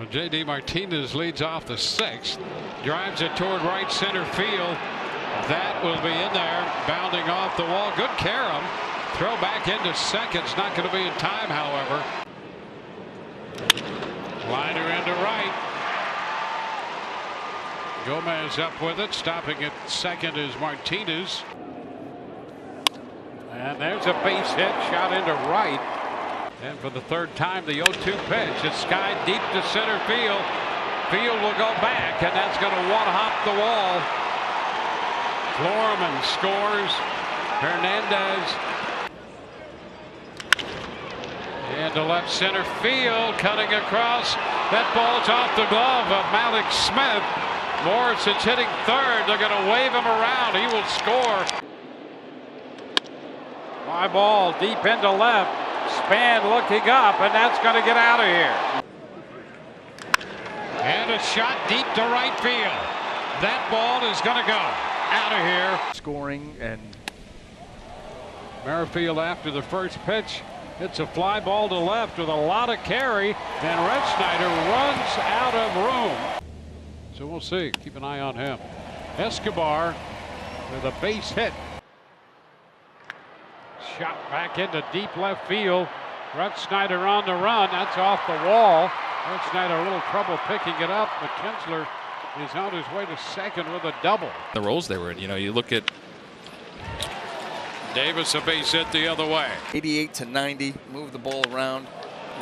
Well, J.D. Martinez leads off the 6th, drives it toward right center field. That will be in there, bounding off the wall. Good carom. Throw back into second. It's not going to be in time, however. Liner into right. Gomez up with it. Stopping at second is Martinez. And there's a base hit, shot into right. And for the third time, the 0-2 pitch. It's skied deep to center field. Field will go back, and that's going to one-hop the wall. Florman scores. Hernandez. Into left center field, cutting across. That ball's off the glove of Malik Smith. Morrison's hitting third. They're going to wave him around. He will score. Fly ball deep into left. Span looking up, and that's going to get out of here. And a shot deep to right field. That ball is going to go out of here. Scoring, and Merrifield after the first pitch hits a fly ball to left with a lot of carry, and Red Snyder runs out of room. So we'll see. Keep an eye on him. Escobar with a base hit. Shot back into deep left field. Red Snyder on the run. That's off the wall. Red Snyder a little trouble picking it up, but Kinsler is on his way to second with a double. The roles they were in, you look at Davis, a base hit the other way. 88 to 90, move the ball around.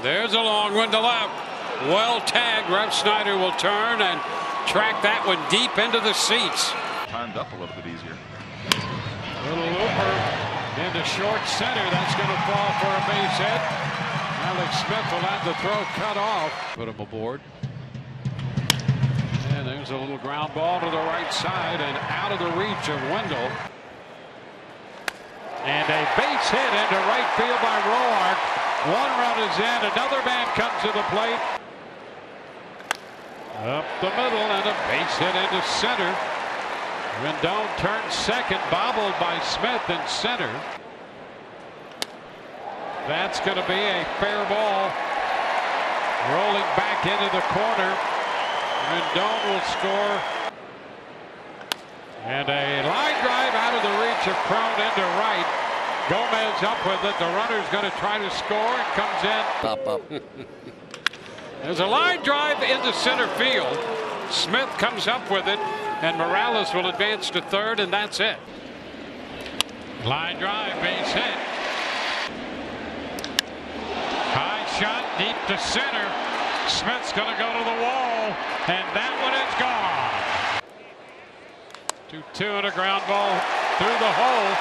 There's a long one to left. Well tagged. Red Snyder will turn and track that one deep into the seats. Timed up a little bit easier. Little looper into short center. That's going to fall for a base hit. Alex Smith will have the throw cut off. Put him aboard. And there's a little ground ball to the right side and out of the reach of Wendell. And a base hit into right field by Roark. One run is in. Another man comes to the plate. Up the middle and a base hit into center. Rendon turns second, bobbled by Smith in center. That's going to be a fair ball. Rolling back into the corner. Rendon will score. And a line drive out of the reach of Cron into right. Gomez up with it. The runner's going to try to score. It comes in. Pop up. There's a line drive into center field. Smith comes up with it, and Morales will advance to third, and that's it. Line drive, base hit. High shot deep to center. Smith's going to go to the wall, and that one is gone. 2-2 and a ground ball through the hole.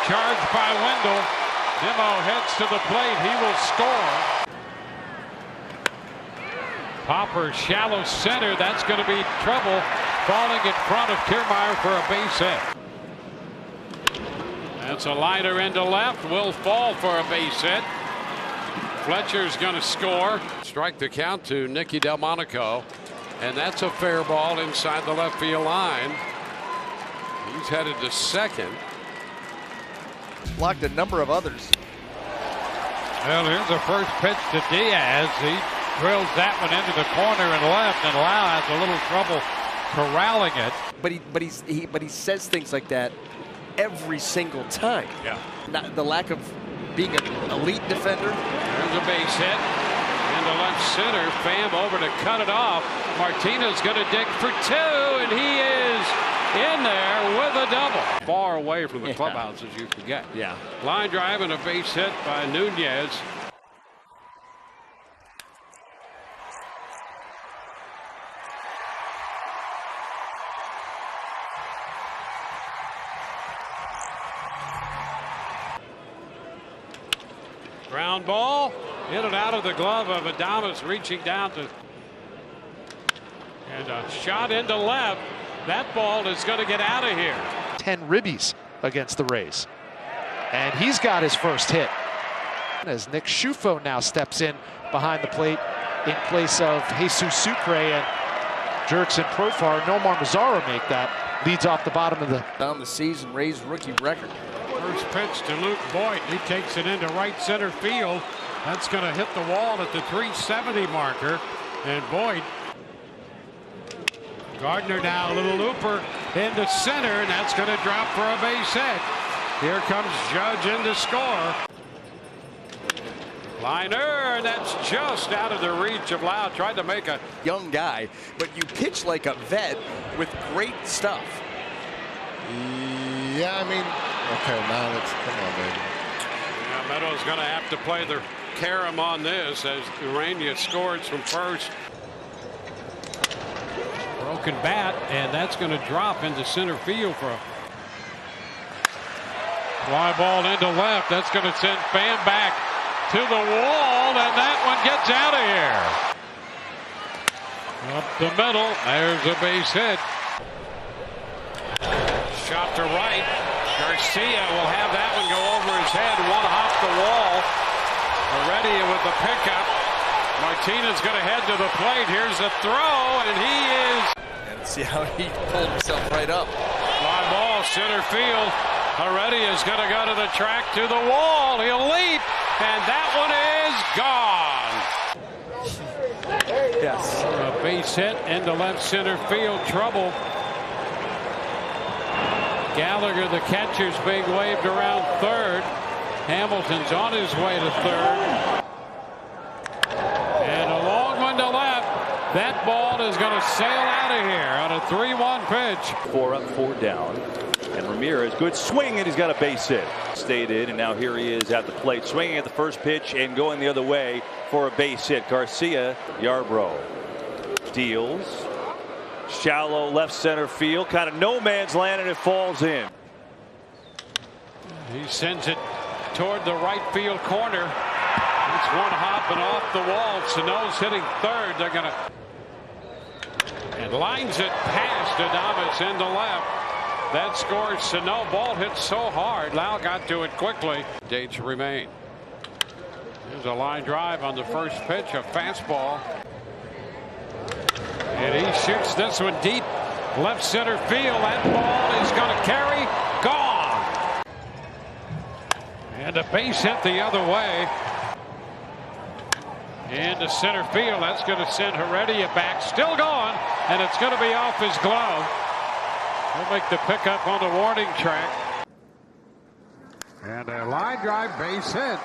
Charged by Wendell. Nimmo heads to the plate. He will score. Popper shallow center. That's going to be trouble. Falling in front of Kiermaier for a base hit. That's a liner into left. Will fall for a base hit. Fletcher's going to score. Strike the count to Nicky Delmonico. And that's a fair ball inside the left field line. He's headed to second. Blocked a number of others. Well, here's the first pitch to Diaz. He drills that one into the corner and left, and Lau has a little trouble corralling it. But he says things like that every single time. Yeah. Not the lack of being an elite defender. There's a base hit into left center. Pham over to cut it off. Martinez going to dig for two, and he is in there with a double. Far away from the clubhouse as you can get. Yeah. Line drive and a base hit by Nunez. Ground ball, in and out of the glove of Adames, reaching down to, and a shot into left. That ball is going to get out of here. 10 ribbies against the Rays. And he's got his first hit. As Nick Schufo now steps in behind the plate in place of Jesus Sucre, and Jerks and Profar. Nomar Mazara make that. Leads off the bottom of the... Down the season, Rays rookie record. First pitch to Luke Boyd. He takes it into right center field. That's going to hit the wall at the 370 marker. And Boyd. Gardner now, a little looper into center, and that's going to drop for a base hit. Here comes Judge in to score. Liner, and that's just out of the reach of Lau. Tried to make a young guy, but you pitch like a vet with great stuff. Yeah, I mean, okay, now let's come on, baby. Yeah, Meadows going to have to play the carom on this as Urania scores from first. Broken bat, and that's going to drop into center field for a fly ball into left. That's going to send Pham back to the wall, and that one gets out of here. Up the middle, there's a base hit. Shot to right. Garcia will have that one go over his head. One off the wall. Heredia with the pickup. Martinez going to head to the plate. Here's the throw, and he is. And see how he pulled himself right up. Fly ball, center field. Heredia is going to go to the track, to the wall. He'll leap, and that one is gone. Yes. A base hit into left center field. Trouble. Gallagher, the catcher's being waved around third. Hamilton's on his way to third. And a long one to left. That ball is going to sail out of here on a 3-1 pitch. 4 up, 4 down. And Ramirez, good swing, and he's got a base hit. Stayed in, and now here he is at the plate, swinging at the first pitch and going the other way for a base hit. Garcia, Yarbrough deals. Shallow left center field, kind of no man's land, and it falls in. He sends it toward the right field corner. It's one hop and off the wall. Sano's hitting third. They're going to. And lines it past Adames into left. That scores Sano. Ball hit so hard. Lau got to it quickly. Dates remain. There's a line drive on the first pitch, a fastball. And he shoots this one deep left center field. That ball is going to carry. Gone. And a base hit the other way. Into center field. That's going to send Heredia back. Still gone. And it's going to be off his glove. He'll make the pickup on the warning track. And a line drive, base hit.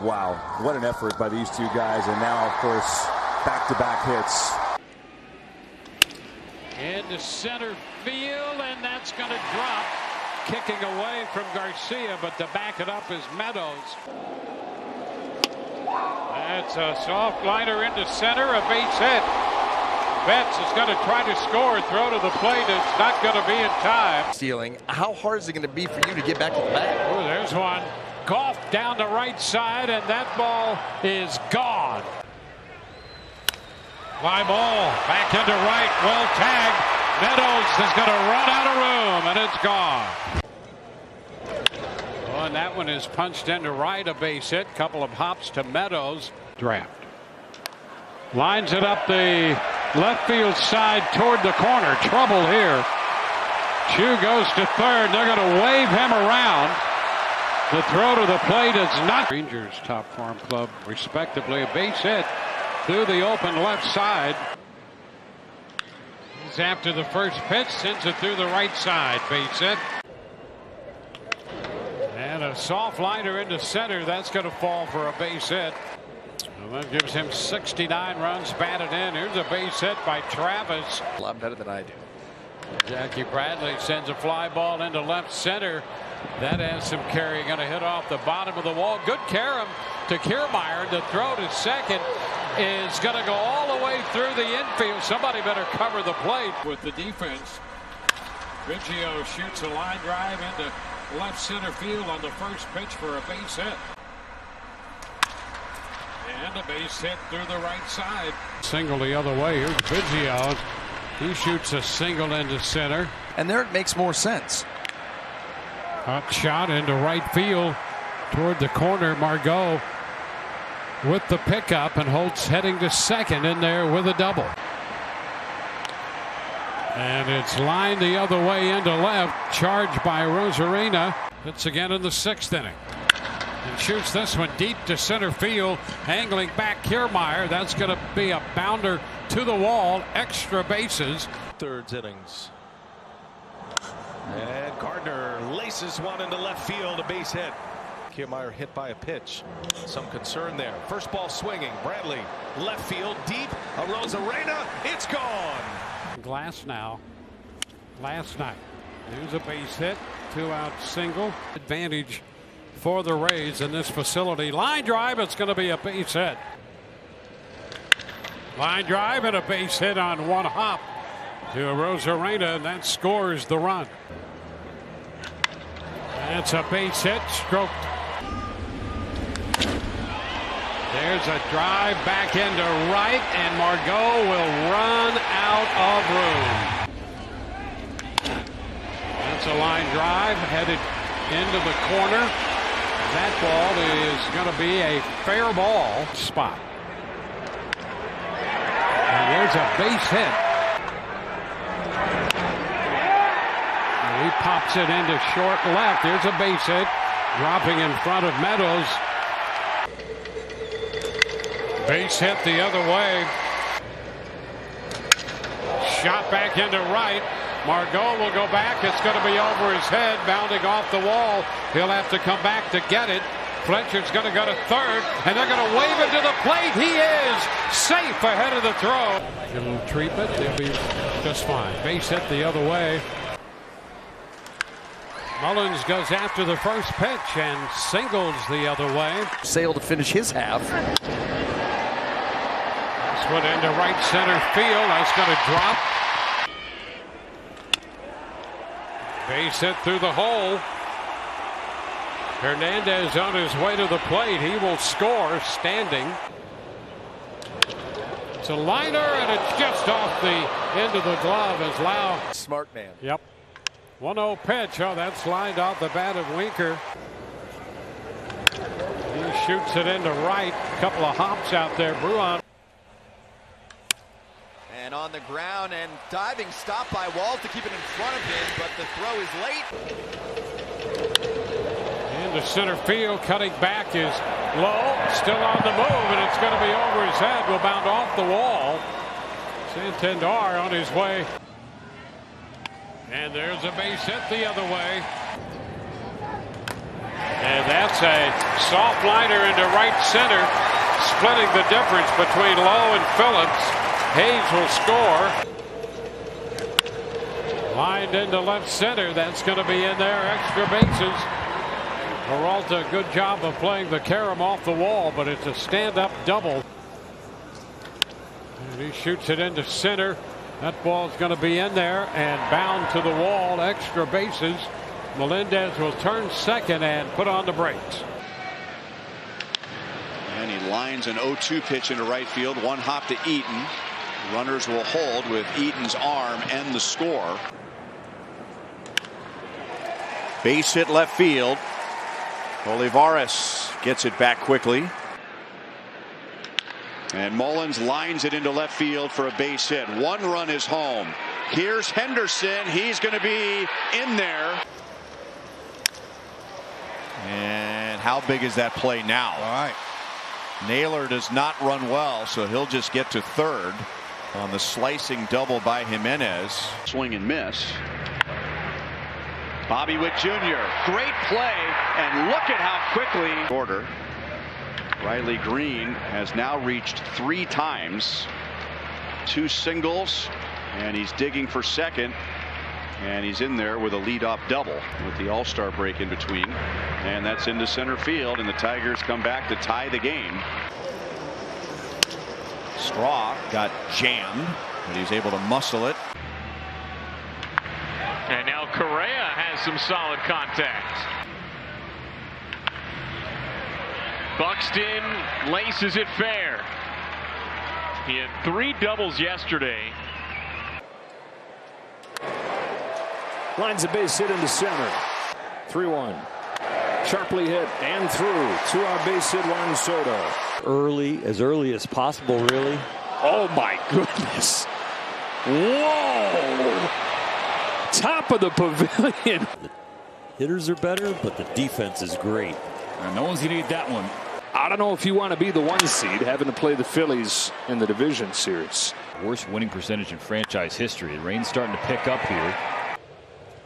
Wow, what an effort by these two guys. And now, of course, back-to-back hits. Into center field, and that's going to drop. Kicking away from Garcia, but to back it up is Meadows. That's a soft liner into center, a base hit. Betts is going to try to score, throw to the plate. It's not going to be in time. Stealing. How hard is it going to be for you to get back to the bag? Oh, there's one. Golf down the right side, and that ball is gone. Fly ball back into right, well tagged. Meadows is going to run out of room, and it's gone. Oh, and that one is punched into right, a base hit. Couple of hops to Meadows. Draft. Lines it up the left field side toward the corner. Trouble here. Chu goes to third. They're going to wave him around. The throw to the plate is not. Rangers top farm club respectively. A base hit through the open left side. He's after the first pitch, sends it through the right side. Base hit. And a soft liner into center. That's going to fall for a base hit. Well, that gives him 69 runs batted in. Here's a base hit by Travis. A lot better than I do. Jackie Bradley sends a fly ball into left center. That has some carry. Going to hit off the bottom of the wall. Good carom to Kiermaier. The throw to second is going to go all the way through the infield. Somebody better cover the plate with the defense. Biggio shoots a line drive into left center field on the first pitch for a base hit. And a base hit through the right side. Single the other way. Here's Biggio. He shoots a single into center. And there it makes more sense. Up shot into right field toward the corner. Margot with the pickup, and Holtz heading to second in there with a double. And it's lined the other way into left. Charged by Rosarina. It's again in the 6th inning. And shoots this one deep to center field. Angling back Kiermaier. That's going to be a bounder to the wall. Extra bases. Third innings. And Gardner laces one into left field, a base hit. Kiermaier hit by a pitch. Some concern there. First ball swinging. Bradley left field deep. Arozarena. It's gone. Glass now. Last night. There's a base hit. 2-out single. Advantage for the Rays in this facility. Line drive. It's going to be a base hit. Line drive and a base hit on one hop to Arozarena, and that scores the run. That's a base hit, stroked. There's a drive back into right, and Margot will run out of room. That's a line drive headed into the corner. That ball is going to be a fair ball spot. And there's a base hit. And he pops it into short left. There's a base hit. Dropping in front of Meadows. Base hit the other way. Shot back into right. Margot will go back. It's going to be over his head, bounding off the wall. He'll have to come back to get it. Fletcher's going to go to third, and they're going to wave him to the plate. He is safe ahead of the throw. Get a little treatment. They'll be just fine. Base hit the other way. Mullins goes after the first pitch and singles the other way. Sale to finish his half. This one into right center field. That's going to drop. Base hit through the hole. Hernandez on his way to the plate. He will score standing. It's a liner, and it's just off the end of the glove as Lau. Smart man. Yep. 1-0 pitch. Oh, that's lined off the bat of Winker. He shoots it into right. A couple of hops out there. Bruin. And on the ground and diving stop by Wall to keep it in front of him, but the throw is late. Into center field, cutting back is low, still on the move, and it's going to be over his head. Will bound off the wall. Santander on his way. And there's a base hit the other way. And that's a soft liner into right center, splitting the difference between Lowe and Phillips. Hayes will score. Lined into left center. That's going to be in there. Extra bases. Peralta, good job of playing the carom off the wall, but it's a stand-up double. And he shoots it into center. That ball's going to be in there and bound to the wall. Extra bases. Melendez will turn second and put on the brakes. And he lines an 0-2 pitch into right field. One hop to Eaton. Runners will hold with Eaton's arm and the score. Base hit left field. Olivares gets it back quickly. And Mullins lines it into left field for a base hit. One run is home. Here's Henderson. He's going to be in there. And how big is that play now? All right. Naylor does not run well, so he'll just get to third on the slicing double by Jimenez. Swing and miss. Bobby Witt Jr. Great play, and look at how quickly. Order. Riley Green has now reached 3 times. 2 singles, and he's digging for second. And he's in there with a leadoff double with the All-Star break in between. And that's into center field, and the Tigers come back to tie the game. Straw got jammed, but he's able to muscle it. And now Correa has some solid contact. Buxton laces it fair. He had 3 doubles yesterday. Lines a base hit into center. 3-1. Sharply hit and through. 2-out base hit, Juan Soto. As early as possible, really. Oh my goodness. Whoa. Top of the pavilion. The hitters are better, but the defense is great. And no one's going to get that one. I don't know if you want to be the 1 seed having to play the Phillies in the division series. Worst winning percentage in franchise history. The rain's starting to pick up here.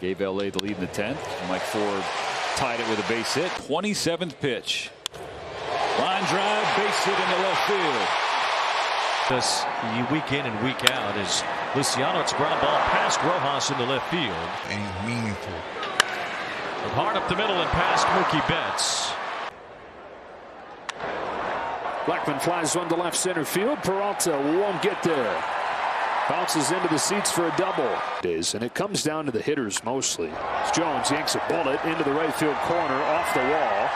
Gave LA the lead in the 10th. Mike Ford tied it with a base hit. 27th pitch. Line drive, base hit into left field. This week in and week out is Luciano's ground ball past Rojas into left field. And he's meaningful. Hard up the middle and past Mookie Betts. Blackman flies one to left center field. Peralta won't get there. Bounces into the seats for a double. And it comes down to the hitters mostly. Jones yanks a bullet into the right field corner off the wall.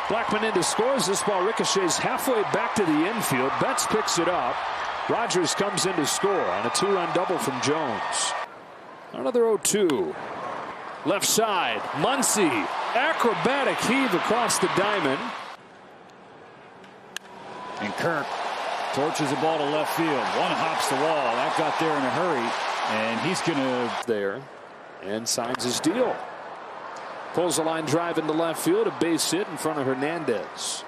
Blackman in to scores. This ball ricochets halfway back to the infield. Betts picks it up. Rogers comes in to score on a 2-run double from Jones. Another 0-2. Left side. Muncy. Acrobatic heave across the diamond. And Kirk torches the ball to left field. One hops the wall. That got there in a hurry. And he's going to there and signs his deal. Pulls a line drive into left field. A base hit in front of Hernandez.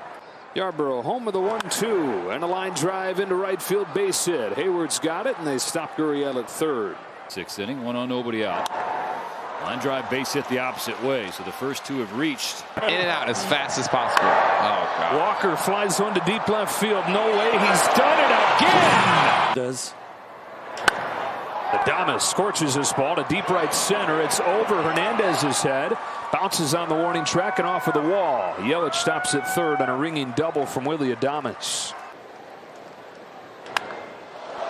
Yarbrough home with a 1-2 and a line drive into right field, base hit. Hayward's got it and they stop Gurriel at third. 6th inning, 1 on, nobody out. Line drive, base hit the opposite way. So the first 2 have reached. In and out as fast as possible. Oh, God. Walker flies one to deep left field. No way. He's done it again. Does. Adames scorches this ball to deep right center. It's over Hernandez's head. Bounces on the warning track and off of the wall. Yelich stops at third on a ringing double from Willie Adames.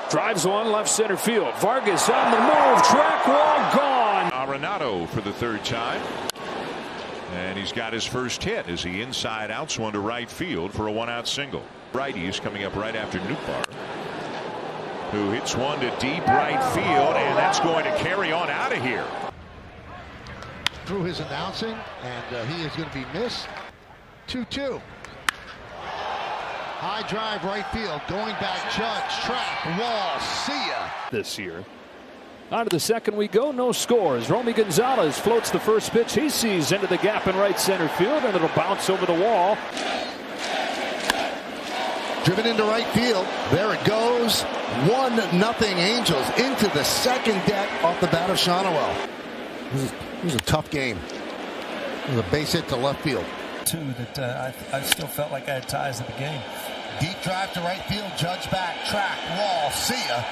Drives one left center field. Vargas on the move. Track wall gone. Arenado for the 3rd time. And he's got his first hit as he inside outs one to right field for a 1-out single. Righties coming up right after Nootbaar, who hits one to deep right field, and that's going to carry on out of here. Through his announcing, and he is going to be missed. 2-2. High drive right field, going back, Judge, track, wall, see ya. This year. On to the second we go, no scores. Romy Gonzalez floats the first pitch he sees into the gap in right center field, and it'll bounce over the wall. Driven into right field. There it goes. 1-0 Angels into the second deck off the bat of Shonowell. This was a tough game. It was a base hit to left field. That I still felt like I had ties in the game. Deep drive to right field. Judge back. Track. Wall. See ya.